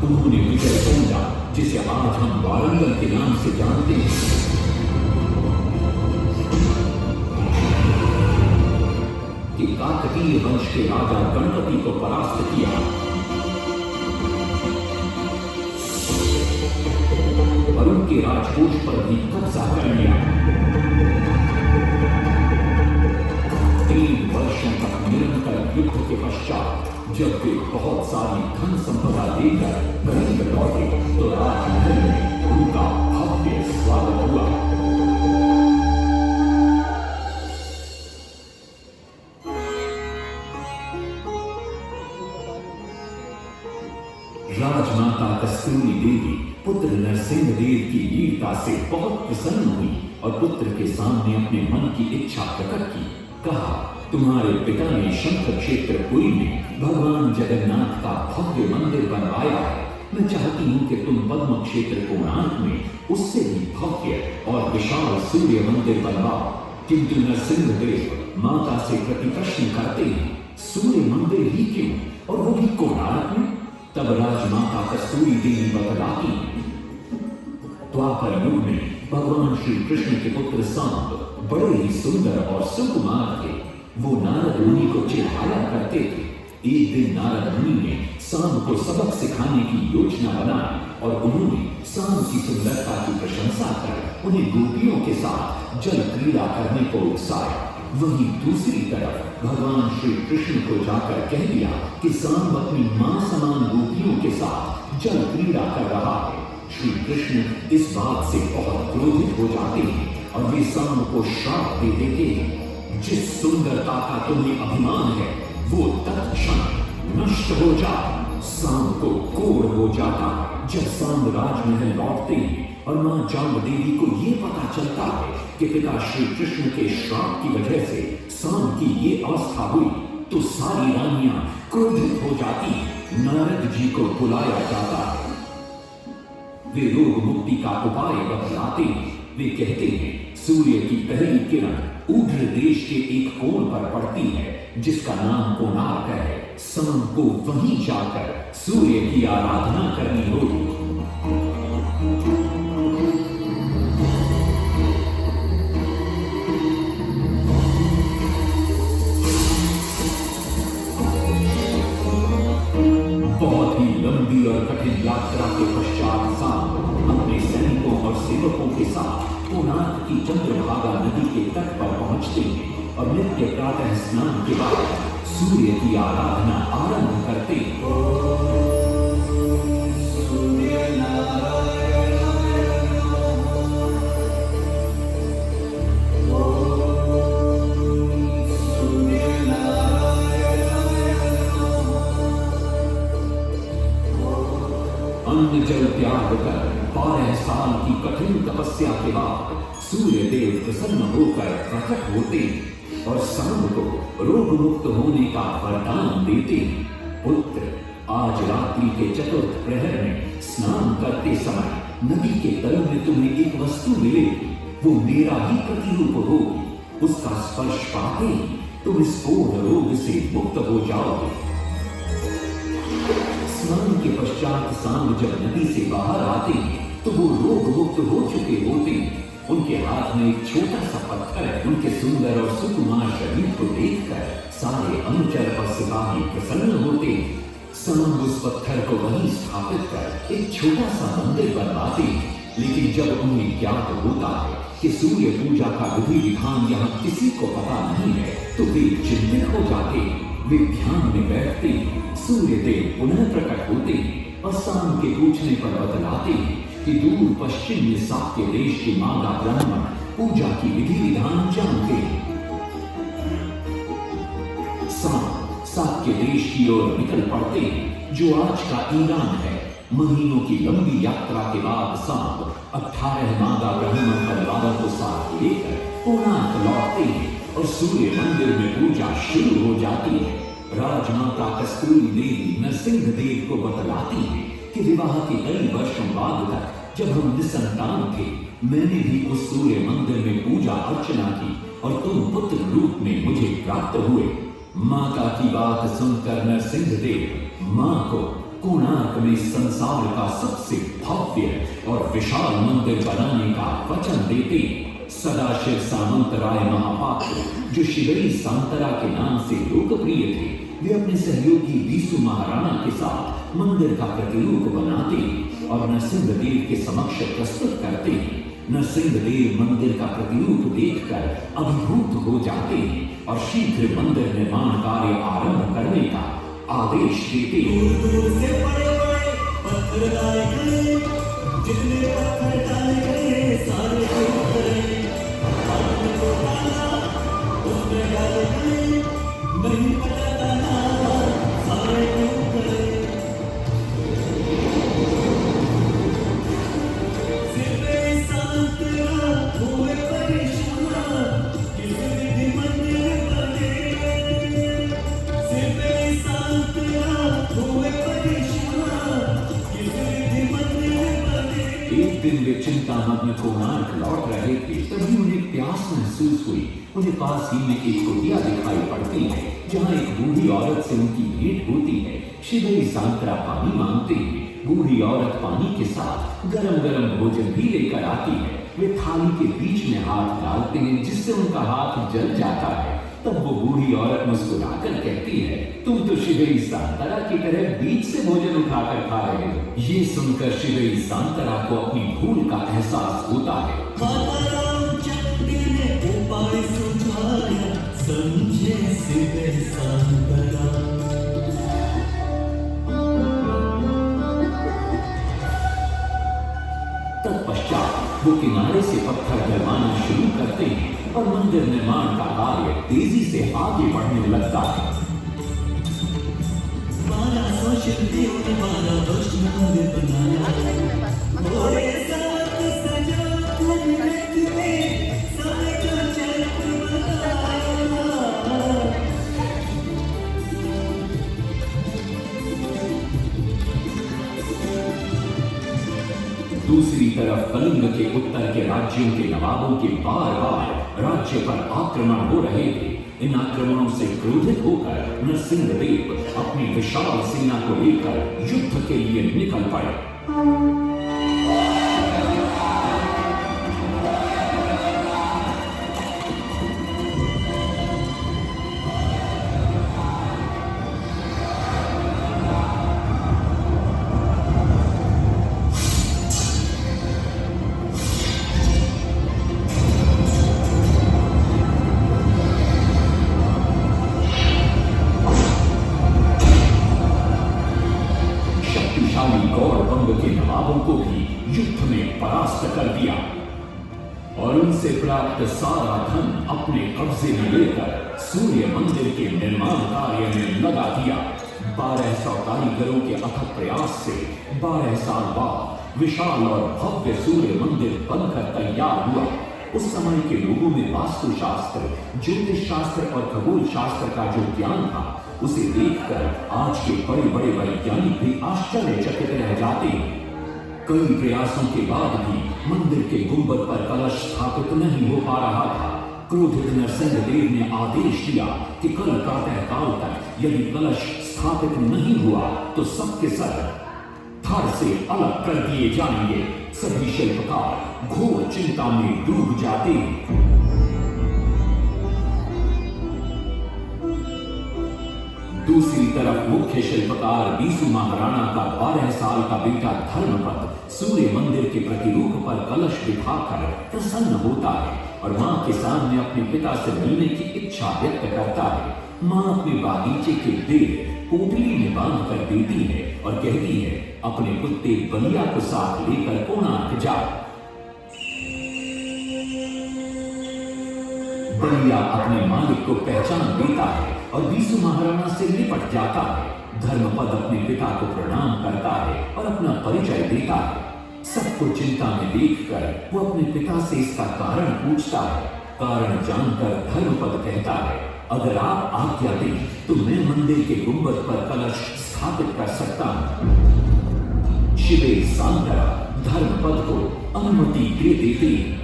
उन्होंने विजय कोंडा, जिसे आज हम वारंगल के नाम से जानते हैं, कि काकतीय वंश के राजा गणपति को परास्त किया। और उनके राजकोष पर भी कब्जा कर लिया। 3 वर्षों तक निरंतर युद्ध के पश्चात जब वे बहुत सारी धन संपदा लेकर घर लौटे तो राजमहल में उनका भव्य स्वागत हुआ। राजमाता कस्तूरी देवी पुत्र नरसिंह देव की वीरता से बहुत प्रसन्न हुई और पुत्र के सामने अपने मन की इच्छा प्रकट की। कहा, तुम्हारे पिता ने शंख क्षेत्र पुरी में भगवान जगन्नाथ का भव्य मंदिर बनवाया है। मैं चाहती हूँ कि तुम पद्म क्षेत्र कोणार्क में उससे भी भव्य और विशाल सूर्य मंदिर बनवाओ। किंतु नरसिंह देव माता से प्रति प्रश्न करते हैं, सूर्य मंदिर ही क्यों, और वो भी कोणार्क में? तब राजमाता कस्तूरी देवी बतलाती, द्वापर युग में भगवान श्री कृष्ण के पुत्र सांब बड़े ही सुंदर और सुकुमार थे। वो नारद मुनि को चिढ़ाया करते थे। एक दिन नारद मुनि ने सांब को सबक सिखाने की योजना बनाई और उन्होंने सांब की सुंदरता की प्रशंसा कर उन्हें गोपियों के साथ जल क्रीड़ा करने को उकसाया। वहीं दूसरी तरफ भगवान श्री कृष्ण को जाकर कह दिया कि सांब अपनी मां समान गोपियों के साथ जल क्रीड़ा कर रहा है। श्री कृष्ण इस बात से बहुत क्रोधित हो जाते हैं और वे सांब को श्राप दे देते हैं, जिस सुंदरता का तुम्हें अभिमान है वो तत्क्षण नष्ट हो जाए। सांब को कोढ़ हो जाता। जब सांब राजमहल लौटते हैं और मां जांब देवी को ये पता चलता है कि पिता श्री कृष्ण के श्राप की वजह से सांब की ये अवस्था हुई, तो सारी रानियां क्रोधित हो जाती। नारद जी को बुलाया जाता है। वे रोग मुक्ति का उपाय बतलाते हैं। वे कहते हैं, सूर्य की पहली किरण ऊर्ध्व देश के एक कोण पर पड़ती है जिसका नाम कोणार्क है। शाम को वहीं जाकर सूर्य की आराधना करनी होगी। बहुत ही लंबी और कठिन यात्रा के पश्चात सांब अपने सैनिकों और सेवकों के साथ कोणार्क की चंद्रभागा नदी के तट पर पहुंचते हैं और नित्य प्रातः स्नान के बाद सूर्य की आराधना आरंभ करते हैं। अन्न जल त्याग कर 12 साल की कठिन तपस्या के बाद सूर्य देव प्रसन्न होकर प्रकट होते और सांब को रोग मुक्त होने का वरदान देते। पुत्र, आज रात्रि के चतुर्थ प्रहर में स्नान करते समय नदी के तल में तुम्हें एक वस्तु मिलेगी। वो मेरा ही प्रतिरूप होगी। उसका स्पर्श पाते ही तुम इस पूर्ण रोग से मुक्त हो जाओगे। स्नान के पश्चात सांब जब नदी से बाहर आते हैं तो वो रोग मुक्त हो चुके होते हैं। उनके हाथ में एक छोटा सा पत्थर उनके सुंदर और सुकुमार शरीर को देखकर सारे अनुचर और सिपाही प्रसन्न होते हैं। सांब उस पत्थर को वहीं स्थापित कर एक छोटा सा मंदिर बनवाते हैं। लेकिन जब उन्हें ज्ञात होता है कि सूर्य पूजा का विधि विधान यहाँ किसी को पता नहीं है तो वे चिंतित हो जाते हैं। वे ध्यान में बैठते हैं। सूर्य देव पुनः प्रकट होते हैं और सांब के पूछने पर बतलाते हैं कि दूर पश्चिम में साक्य देश के मादा ब्राह्मण पूजा की विधि विधान जानते हैं। सांब साक्य देश की ओर निकल पड़ते हैं, जो आज का ईरान है। महीनों की लंबी यात्रा के बाद सांब 18 मादा ब्राह्मण परिवारों को साथ लेकर कोणार्क लौटते हैं और सूर्य मंदिर में पूजा शुरू हो जाती है। राजमाता कस्तूरी देवी नरसिंह देव को बतलाती है कि विवाह के कई वर्षों बाद तक जब हम निसंतान थे, मैंने भी उस सूर्य मंदिर में पूजा अर्चना की और तुम पुत्र रूप में मुझे प्राप्त हुए। माता की बात सुनकर नरसिंह देव मां को कोणार्क में संसार का सबसे भव्य और विशाल मंदिर बनाने का वचन देते सदाशिव सामंतराय महापात्र, जो शिवई सांतरा के नाम से लोकप्रिय थे, वे अपने सहयोगी बीसू महाराणा के साथ मंदिर का प्रतिरूप बनाते और नरसिंहदेव के समक्ष प्रस्तुत करते हैं। नरसिंहदेव मंदिर का प्रतिरूप देखकर अभिभूत हो जाते हैं और शीघ्र मंदिर निर्माण कार्य आरंभ करने का आदेश देते हैं। दूर से बड़े-बड़े पत्थर लाए गए, जितने पत्थर डाले गए सारे उतरे। आपने तो डाला, उसने डाले गए, नहीं पता डाला, सारे उतरे। सिर्फ सांतरा हुए परेशान, किसी भी मंदिर बने। सिर्फ सांतरा हुए परेशान, किसी भी मंदिर बने। एक दिन वे चिंतामग्न कोणार्क लौट रहे थे, तभी उन्हें प्यास महसूस हुई। उन्हें पास ही में एक कुटिया दिखाई पड़ती है, जहाँ एक बूढ़ी औरत से उनकी भेंट होती है। शिवई सांतरा पानी मांगते हैं। बूढ़ी औरत पानी के साथ गरम गरम भोजन भी लेकर आती है। वे थाली के बीच में हाथ डालते हैं, जिससे उनका हाथ जल जाता है। तब वो बूढ़ी औरत मुस्कुराकर कहती है, तुम तो शिवई सांतरा की तरह बीच से भोजन उठाकर खा रहे हो। ये सुनकर शिवई सांतरा को अपनी भूल का एहसास होता है। माता रामचंद्र ने उपाय सुझाया, समझे सिर्फ सांतरा। तत्पश्चात वो किनारे से पत्थर डलवाना शुरू करते हैं और मंदिर निर्माण का कार्य तेजी से आगे बढ़ने लगता है। 1200 शिल्पियों ने 12 वर्ष में मंदिर बनाया। घोड़े साथ सजा कर रथ में सारे का चक्र बनाया। दूसरी तरफ कलिंग के उत्तर के राज्यों के नवाबों के बार बार राज्य पर आक्रमण हो रहे थे। इन आक्रमणों से क्रोधित होकर नरसिंहदेव अपनी विशाल सेना को लेकर युद्ध के लिए निकल पड़े। गौरवंग के नवाबों को भी युद्ध में परास्त कर दिया और उनसे प्राप्त सारा धन अपने कब्जे में लेकर सूर्य मंदिर के निर्माण कार्य में लगा दिया। 1200 कारीगरों के अथक प्रयास से 12 साल बाद विशाल और भव्य सूर्य मंदिर बनकर तैयार हुआ। उस समय के लोगों में वास्तुशास्त्र, ज्योतिष शास्त्र और खगोल शास्त्र का जो ज्ञान था, उसे देखकर आज के बड़े बड़े वैज्ञानिक भी आश्चर्यचकित रह जाते हैं। कई प्रयासों के बाद भी मंदिर के गुंबद पर कलश स्थापित नहीं हो पा रहा था। क्रोधित नरसिंहदेव ने आदेश दिया कि कल प्रातः काल तक यदि कलश स्थापित नहीं हुआ तो सबके सब धड़ से अलग कर दिए जाएंगे। सभी शिल्पकार घोर चिंता में डूब जाते हैं। दूसरी तरफ मुख्य शिल्पकार बीसू महाराणा का 12 साल का बेटा धर्मपद सूर्य मंदिर के प्रतिरूप पर कलश बिठाकर प्रसन्न होता है और मां के सामने अपने पिता से मिलने की इच्छा व्यक्त करता है। मां अपने बागीचे के देर पोटली में बांध कर देती है और कहती है, अपने कुत्ते बलिया को साथ लेकर कोणार्क जाओ। बलिया अपने मालिक को पहचान देता है और बीसू महाराणा से निपट जाता है। धर्मपद अपने पिता को प्रणाम करता है और अपना परिचय देता है। सबको चिंता में देखकर वो अपने पिता से इसका कारण पूछता है। कारण जानकर धर्मपद कहता है, अगर आप आज्ञा दें तो मैं मंदिर के गुंबद पर कलश स्थापित कर सकता हूं। शिवई सांतरा धर्मपद को अनुमति दे देती है।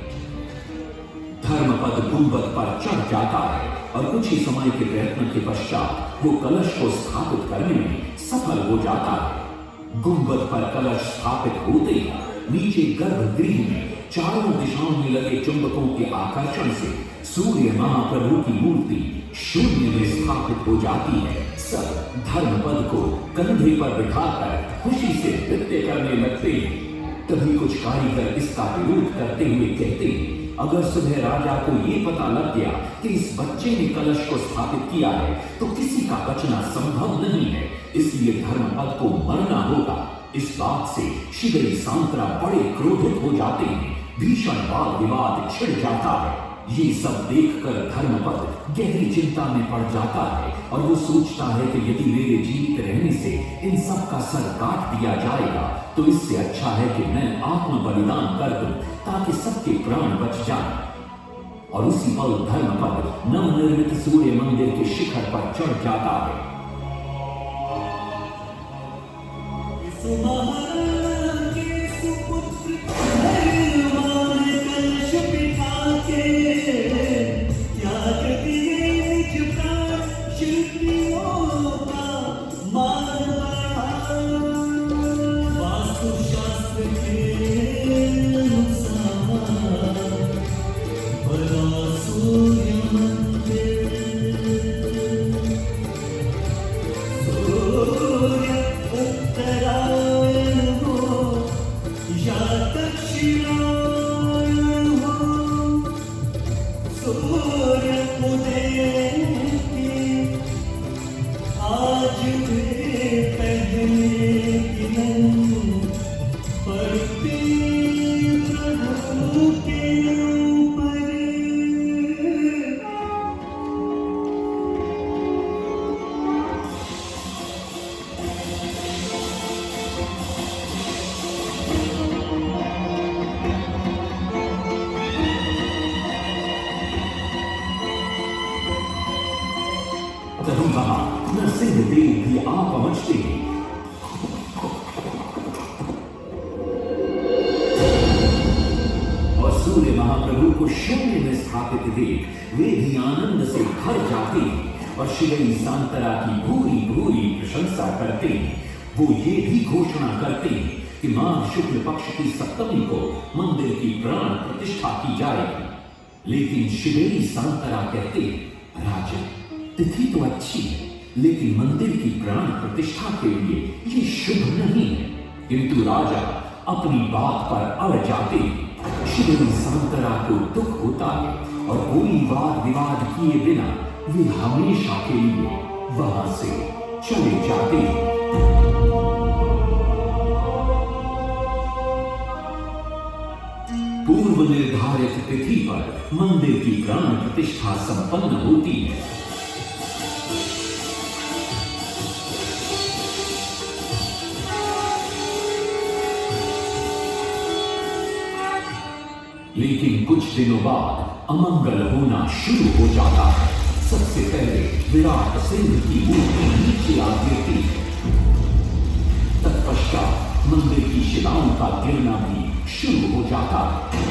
धर्मपद गुंबद पर चढ़ जाता है और कुछ ही समय के प्रयत्न के पश्चात वो कलश को स्थापित करने में सफल हो जाता है। गुंबद पर कलश स्थापित होते ही नीचे गर्भगृह में चारों दिशाओं में लगे चुंबकों के आकर्षण से सूर्य महाप्रभु की मूर्ति शून्य में स्थापित हो जाती है। सब धर्मपद को कंधे पर बिठाकर खुशी से नृत्य करने लगते हैं। तभी कुछ कारीगर इसका विरोध करते हुए कहते हैं, अगर सुबह राजा को ये पता लग गया कि इस बच्चे ने कलश को स्थापित किया है तो किसी का बचना संभव नहीं है, इसलिए धर्मपद को मरना होगा। इस बात से शिवई सांतरा बड़े क्रोधित हो जाते हैं। भीषण वाद विवाद छिड़ जाता है। ये सब देखकर धर्मपद गहरी चिंता में पड़ जाता है और वो सोचता है कि यदि मेरे जीवित रहने से इन सब का सर काट दिया जाएगा तो इससे अच्छा है कि मैं आत्म बलिदान कर दूं ताकि सबके प्राण बच जाएं। और उसी पल धर्मपद नवनिर्मित सूर्य मंदिर के शिखर पर चढ़ जाता है। तभी वहां नरसिंह देव भी आ पहुंचते हैं। और सूर्य महाप्रभु को शून्य में स्थापित देख वे भी आनंद से भर जाते हैं और शिवई सांतरा की भूरी भूरी प्रशंसा करते हैं। वो ये भी घोषणा करते हैं कि माघ शुक्ल पक्ष की सप्तमी को मंदिर की प्राण प्रतिष्ठा की जाएगी। लेकिन शिवई सांतरा कहते हैं, राजन तिथि तो अच्छी है लेकिन मंदिर की प्राण प्रतिष्ठा के लिए ये शुभ नहीं है। किंतु राजा अपनी बात पर अड़ जाते हैं। शिवई सांतरा को दुख होता है और कोई वाद विवाद किए बिना वे हमेशा के लिए वहां से चले जाते हैं। पूर्व निर्धारित तिथि पर मंदिर की प्राण प्रतिष्ठा संपन्न होती है। लेकिन कुछ दिनों बाद अमंगल होना शुरू हो जाता है। सबसे पहले विराट सिंह की मूर्ति नीचे आ गिरती है। तत्पश्चात मंदिर की शिलाओं का गिरना भी शुरू हो जाता है।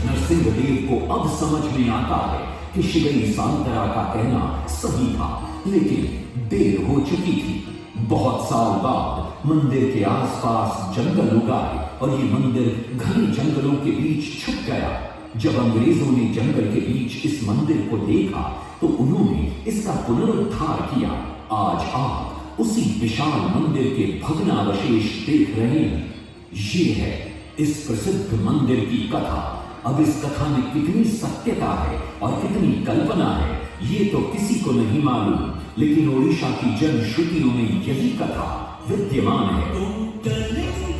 नरसिंह देव को अब समझ में आता है कि शिवई सांतरा का कहना सही था, लेकिन देर हो चुकी थी। बहुत साल बाद मंदिर के आसपास जंगल उगाए और ये मंदिर घने जंगलों के बीच छुप गया। जब अंग्रेजों ने जंगल के बीच इस मंदिर को देखा तो उन्होंने इसका पुनरुद्धार किया। आज आप उसी विशाल मंदिर के भग्नावशेष देख रहे हैं। ये है इस प्रसिद्ध मंदिर की कथा। अब इस कथा में कितनी सत्यता है और कितनी कल्पना है ये तो किसी को नहीं मालूम, लेकिन ओडिशा की जनश्रुतियों में यही कथा विद्यमान है।